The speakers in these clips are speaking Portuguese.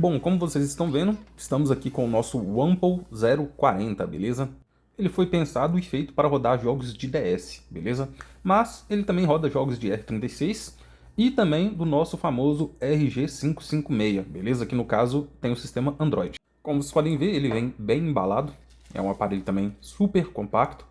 Bom, como vocês estão vendo, estamos aqui com o nosso Wample 040, beleza? Ele foi pensado e feito para rodar jogos de DS, beleza? Mas ele também roda jogos de R36 e também do nosso famoso RG556, beleza? Que no caso tem o sistema Android. Como vocês podem ver, ele vem bem embalado, é um aparelho também super compacto.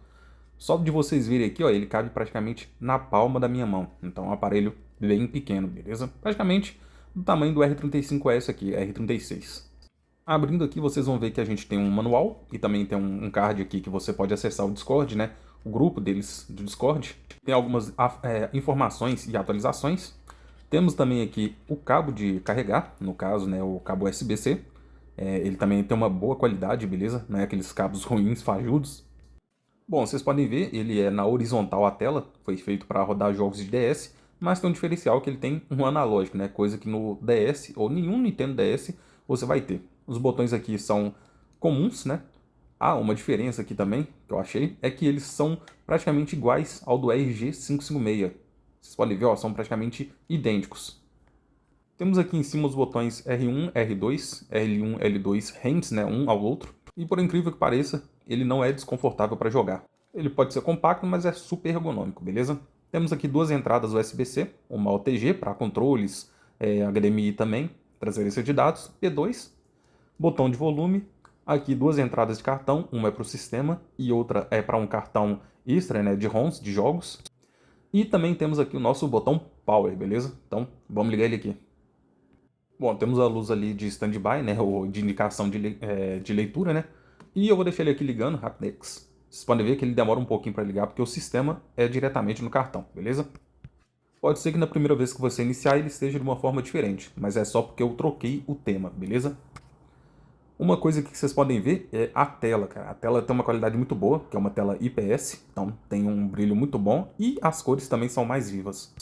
Só de vocês verem aqui, ó, ele cabe praticamente na palma da minha mão. Então é um aparelho bem pequeno, beleza? Praticamente do tamanho do R35S aqui, R36. Abrindo aqui, vocês vão ver que a gente tem um manual e também tem um card aqui que você pode acessar o Discord, né? O grupo deles do Discord. Tem algumas informações e atualizações. Temos também aqui o cabo de carregar, no caso, né, o cabo USB-C. Ele também tem uma boa qualidade, beleza? Não é aqueles cabos ruins, fajudos. Bom, vocês podem ver, ele é na horizontal a tela, foi feito para rodar jogos de DS, mas tem um diferencial que ele tem um analógico, né? Coisa que no DS ou nenhum Nintendo DS você vai ter. Os botões aqui são comuns, né? Ah, uma diferença aqui também, que eu achei, é que eles são praticamente iguais ao do RG556. Vocês podem ver, ó, são praticamente idênticos. Temos aqui em cima os botões R1, R2, L1, L2, hands, né, um ao outro. E por incrível que pareça, ele não é desconfortável para jogar. Ele pode ser compacto, mas é super ergonômico, beleza? Temos aqui duas entradas USB-C, uma OTG para controles, HDMI também, transferência de dados, P2, botão de volume, aqui duas entradas de cartão, uma é para o sistema e outra é para um cartão extra, né, de ROMs, de jogos. E também temos aqui o nosso botão Power, beleza? Então, vamos ligar ele aqui. Bom, temos a luz ali de standby, né, ou de indicação de leitura, né? E eu vou deixar ele aqui ligando, Rapidex. Vocês podem ver que ele demora um pouquinho para ligar, porque o sistema é diretamente no cartão, beleza? Pode ser que na primeira vez que você iniciar ele esteja de uma forma diferente, mas é só porque eu troquei o tema, beleza? Uma coisa que vocês podem ver é a tela, cara. A tela tem uma qualidade muito boa, que é uma tela IPS, então tem um brilho muito bom e as cores também são mais vivas.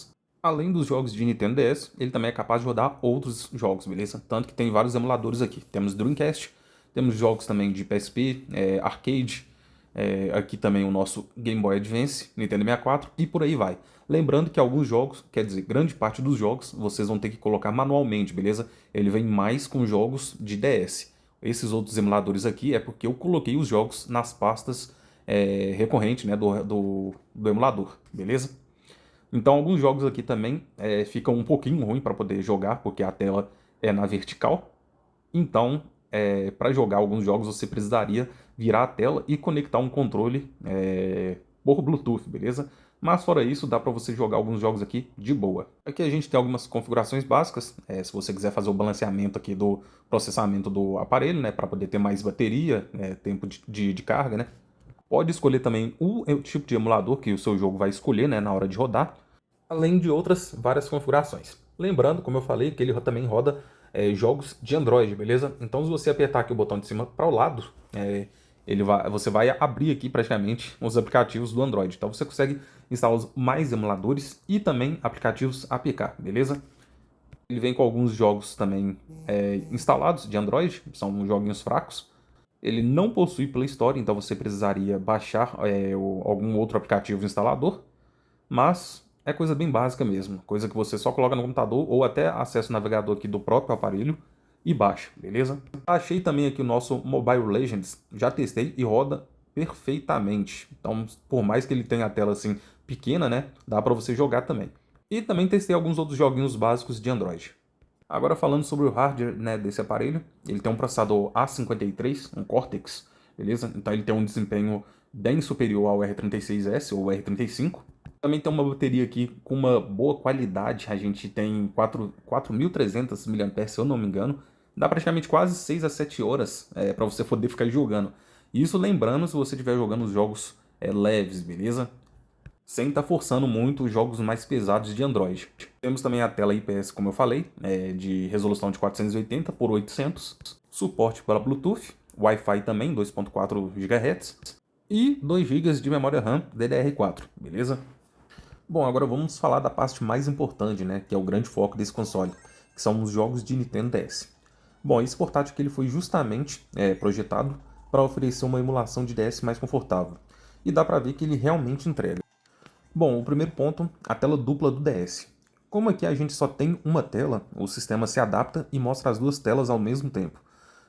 Além dos jogos de Nintendo DS, ele também é capaz de rodar outros jogos, beleza? Tanto que tem vários emuladores aqui. Temos Dreamcast, temos jogos também de PSP, arcade, aqui também o nosso Game Boy Advance, Nintendo 64 e por aí vai. Lembrando que alguns jogos, quer dizer, grande parte dos jogos, vocês vão ter que colocar manualmente, beleza? Ele vem mais com jogos de DS. Esses outros emuladores aqui é porque eu coloquei os jogos nas pastas recorrentes, né, do emulador, beleza? Então alguns jogos aqui também ficam um pouquinho ruim para poder jogar, porque a tela é na vertical. Então, para jogar alguns jogos você precisaria virar a tela e conectar um controle por Bluetooth, beleza? Mas fora isso, dá para você jogar alguns jogos aqui de boa. Aqui a gente tem algumas configurações básicas, se você quiser fazer o balanceamento aqui do processamento do aparelho, né, para poder ter mais bateria, tempo de carga, né? Pode escolher também o tipo de emulador que o seu jogo vai escolher, né, na hora de rodar, além de outras várias configurações. Lembrando, como eu falei, que ele também roda jogos de Android, beleza? Então, se você apertar aqui o botão de cima para o lado, você vai abrir aqui praticamente os aplicativos do Android. Então, você consegue instalar mais emuladores e também aplicativos APK, beleza? Ele vem com alguns jogos também instalados de Android, são joguinhos fracos. Ele não possui Play Store, então você precisaria baixar algum outro aplicativo instalador, mas é coisa bem básica mesmo, coisa que você só coloca no computador ou até acessa o navegador aqui do próprio aparelho e baixa, beleza? Achei também aqui o nosso Mobile Legends, já testei e roda perfeitamente. Então, por mais que ele tenha a tela assim pequena, né, dá para você jogar também. E também testei alguns outros joguinhos básicos de Android. Agora falando sobre o hardware, né, desse aparelho, ele tem um processador A53, um Cortex, beleza? Então ele tem um desempenho bem superior ao R36S ou R35. Também tem uma bateria aqui com uma boa qualidade, a gente tem 4.300 mAh, se eu não me engano. Dá praticamente quase 6 a 7 horas para você poder ficar jogando. Isso lembrando se você estiver jogando os jogos leves, beleza? Sem estar forçando muito os jogos mais pesados de Android. Temos também a tela IPS, como eu falei, de resolução de 480 por 800, suporte para Bluetooth, Wi-Fi também, 2.4 GHz, e 2 GB de memória RAM DDR4, beleza? Bom, agora vamos falar da parte mais importante, né, que é o grande foco desse console, que são os jogos de Nintendo DS. Bom, esse portátil aqui ele foi justamente projetado para oferecer uma emulação de DS mais confortável, e dá para ver que ele realmente entrega. Bom, o primeiro ponto, a tela dupla do DS. Como aqui a gente só tem uma tela, o sistema se adapta e mostra as duas telas ao mesmo tempo,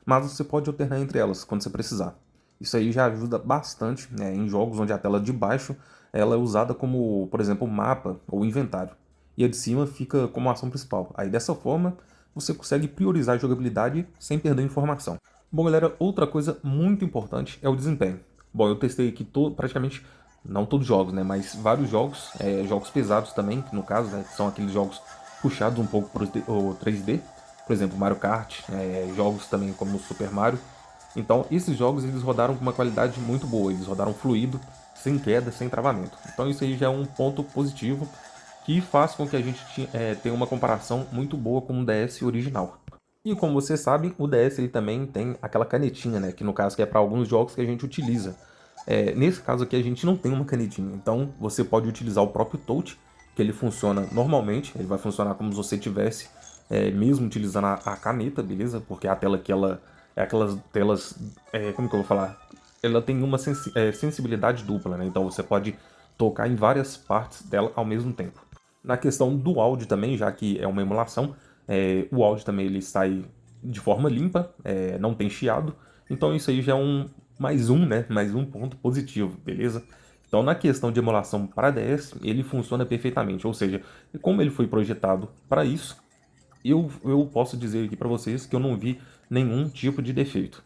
mas você pode alternar entre elas quando você precisar. Isso aí já ajuda bastante, né, em jogos onde a tela de baixo ela é usada como, por exemplo, mapa ou inventário, e a de cima fica como ação principal. Aí dessa forma você consegue priorizar a jogabilidade sem perder informação. Bom, galera, outra coisa muito importante é o desempenho. Bom, eu testei aqui praticamente, não todos os jogos, né, mas vários jogos, jogos pesados também, que no caso, né, que são aqueles jogos puxados um pouco para o 3D, por exemplo, Mario Kart, jogos também como Super Mario. Então, esses jogos eles rodaram com uma qualidade muito boa, eles rodaram fluido, sem queda, sem travamento. Então, isso aí já é um ponto positivo que faz com que a gente tenha uma comparação muito boa com o DS original. E como vocês sabem, o DS ele também tem aquela canetinha, né? Que no caso que é para alguns jogos que a gente utiliza. Nesse caso aqui a gente não tem uma canetinha, então você pode utilizar o próprio touch, que ele funciona normalmente, ele vai funcionar como se você tivesse mesmo utilizando a caneta, beleza? Porque a tela que ela é aquelas telas, como que eu vou falar? Ela tem uma sensibilidade dupla, né? Então você pode tocar em várias partes dela ao mesmo tempo. Na questão do áudio também, já que é uma emulação, o áudio também ele sai de forma limpa, não tem chiado, então isso aí já é mais um, né? Mais um ponto positivo, beleza? Então na questão de emulação para DS, ele funciona perfeitamente, ou seja, como ele foi projetado para isso, eu posso dizer aqui para vocês que eu não vi nenhum tipo de defeito.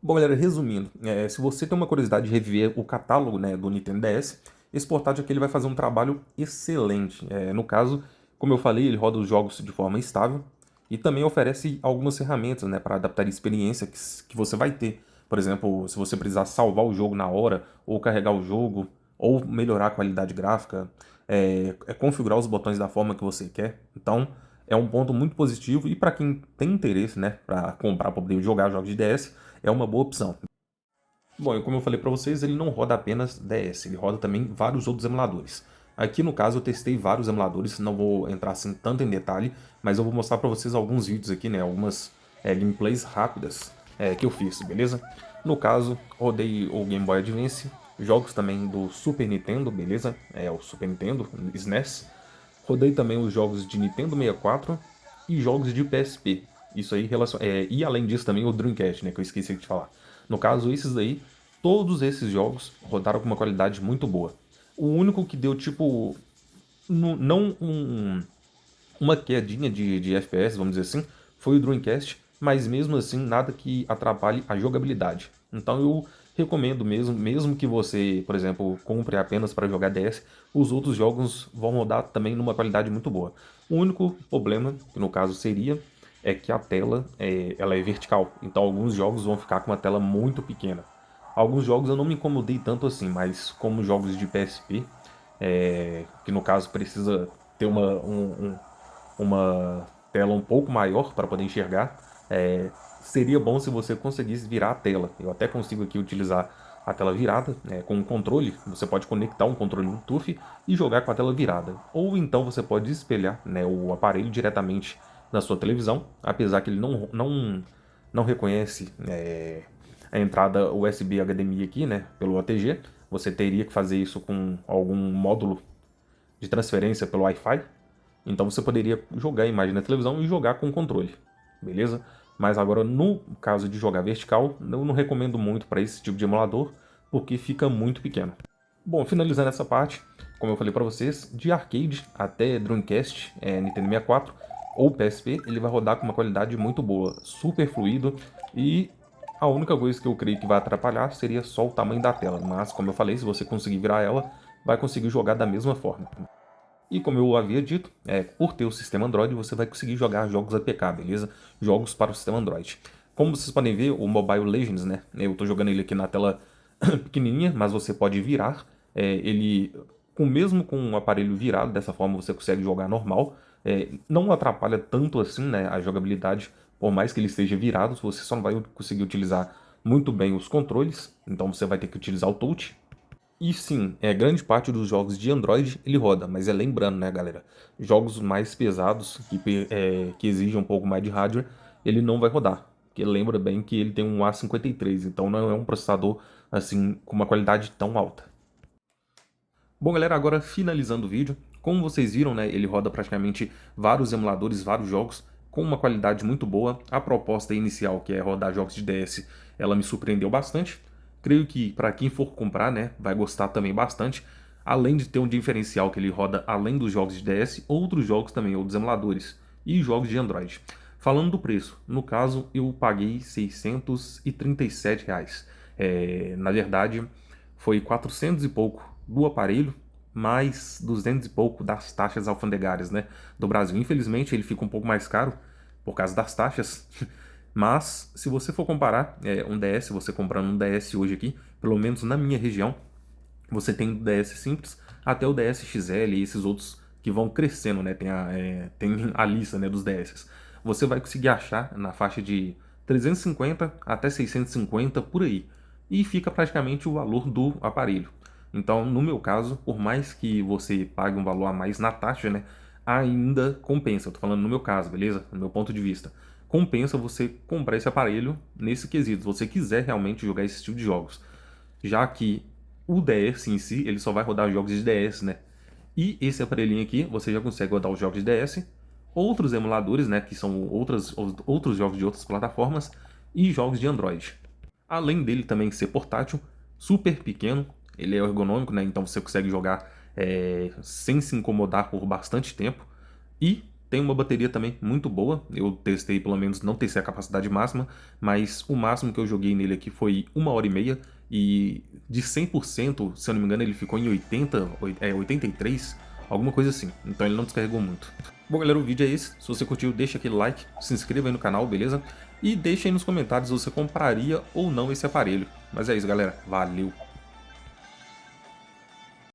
Bom, galera, resumindo, se você tem uma curiosidade de reviver o catálogo, né, do Nintendo DS, esse portátil aqui ele vai fazer um trabalho excelente. No caso, como eu falei, ele roda os jogos de forma estável e também oferece algumas ferramentas, né, para adaptar a experiência que você vai ter. Por exemplo, se você precisar salvar o jogo na hora, ou carregar o jogo, ou melhorar a qualidade gráfica, configurar os botões da forma que você quer. Então, é um ponto muito positivo e para quem tem interesse, né, para comprar para poder jogar jogos de DS, é uma boa opção. Bom, e como eu falei para vocês, ele não roda apenas DS, ele roda também vários outros emuladores. Aqui no caso eu testei vários emuladores, não vou entrar assim tanto em detalhe, mas eu vou mostrar para vocês alguns vídeos aqui, né, algumas gameplays rápidas que eu fiz, beleza? No caso, rodei o Game Boy Advance, jogos também do Super Nintendo, beleza? O Super Nintendo, SNES. Rodei também os jogos de Nintendo 64 e jogos de PSP. Isso aí, e além disso também o Dreamcast, né, que eu esqueci de falar. No caso, esses aí, todos esses jogos rodaram com uma qualidade muito boa. O único que deu, tipo, não uma quedinha de FPS, vamos dizer assim, foi o Dreamcast, mas mesmo assim nada que atrapalhe a jogabilidade. Então eu recomendo mesmo que você, por exemplo, compre apenas para jogar DS, os outros jogos vão rodar também numa qualidade muito boa. O único problema, que no caso seria, é que a tela ela é vertical, então alguns jogos vão ficar com uma tela muito pequena. Alguns jogos eu não me incomodei tanto assim, mas como jogos de PSP, que no caso precisa ter uma tela um pouco maior para poder enxergar, seria bom se você conseguisse virar a tela. Eu até consigo aqui utilizar a tela virada com um controle. Você pode conectar um controle Bluetooth e jogar com a tela virada. Ou então você pode espelhar, né, o aparelho diretamente na sua televisão, apesar que ele não reconhece a entrada USB HDMI aqui, né, pelo OTG. Você teria que fazer isso com algum módulo de transferência pelo Wi-Fi. Então você poderia jogar a imagem na televisão e jogar com o controle, beleza? Mas agora, no caso de jogar vertical, eu não recomendo muito para esse tipo de emulador, porque fica muito pequeno. Bom, finalizando essa parte, como eu falei para vocês, de arcade até Dreamcast, Nintendo 64 ou PSP, ele vai rodar com uma qualidade muito boa, super fluido, e a única coisa que eu creio que vai atrapalhar seria só o tamanho da tela, mas como eu falei, se você conseguir virar ela, vai conseguir jogar da mesma forma. E como eu havia dito, por ter o sistema Android, você vai conseguir jogar jogos APK, beleza? Jogos para o sistema Android. Como vocês podem ver, o Mobile Legends, né? Eu estou jogando ele aqui na tela pequenininha, mas você pode virar. Ele, mesmo com o aparelho virado, dessa forma você consegue jogar normal. Não atrapalha tanto assim, né, a jogabilidade, por mais que ele esteja virado, você só não vai conseguir utilizar muito bem os controles, então você vai ter que utilizar o touch. E sim, grande parte dos jogos de Android ele roda, mas lembrando, né, galera, jogos mais pesados, que exigem um pouco mais de hardware, ele não vai rodar. Porque lembra bem que ele tem um A53, então não é um processador assim com uma qualidade tão alta. Bom, galera, agora finalizando o vídeo, Como vocês viram, né, ele roda praticamente vários emuladores, vários jogos, com uma qualidade muito boa. A proposta inicial, que é rodar jogos de DS, ela me surpreendeu bastante. Creio que para quem for comprar, né, vai gostar também bastante. Além de ter um diferencial que ele roda além dos jogos de DS, outros jogos também, outros emuladores e jogos de Android. Falando do preço, no caso eu paguei R$ 637. Na verdade, foi 400 e pouco do aparelho, mais 200 e pouco das taxas alfandegárias, né, do Brasil. Infelizmente ele fica um pouco mais caro por causa das taxas, mas se você for comparar um DS, você comprando um DS hoje aqui, pelo menos na minha região, você tem o DS simples até o DS XL e esses outros que vão crescendo, né? Tem a lista, né, dos DS. Você vai conseguir achar na faixa de 350 até 650 por aí. E fica praticamente o valor do aparelho. Então, no meu caso, por mais que você pague um valor a mais na taxa, né, ainda compensa. Eu tô falando no meu caso, beleza? No meu ponto de vista. Compensa você comprar esse aparelho nesse quesito, se você quiser realmente jogar esse tipo de jogos. Já que o DS em si, ele só vai rodar jogos de DS, né? E esse aparelhinho aqui, você já consegue rodar os jogos de DS, outros emuladores, né, que são outros jogos de outras plataformas, e jogos de Android. Além dele também ser portátil, super pequeno, ele é ergonômico, né, então você consegue jogar sem se incomodar por bastante tempo. E tem uma bateria também muito boa, eu testei, pelo menos não testei a capacidade máxima, mas o máximo que eu joguei nele aqui foi 1h30, e de 100%, se eu não me engano, ele ficou em 83, alguma coisa assim, então ele não descarregou muito. Bom, galera, o vídeo é esse. Se você curtiu, deixa aquele like, se inscreva aí no canal, beleza? E deixa aí nos comentários se você compraria ou não esse aparelho. Mas é isso, galera. Valeu!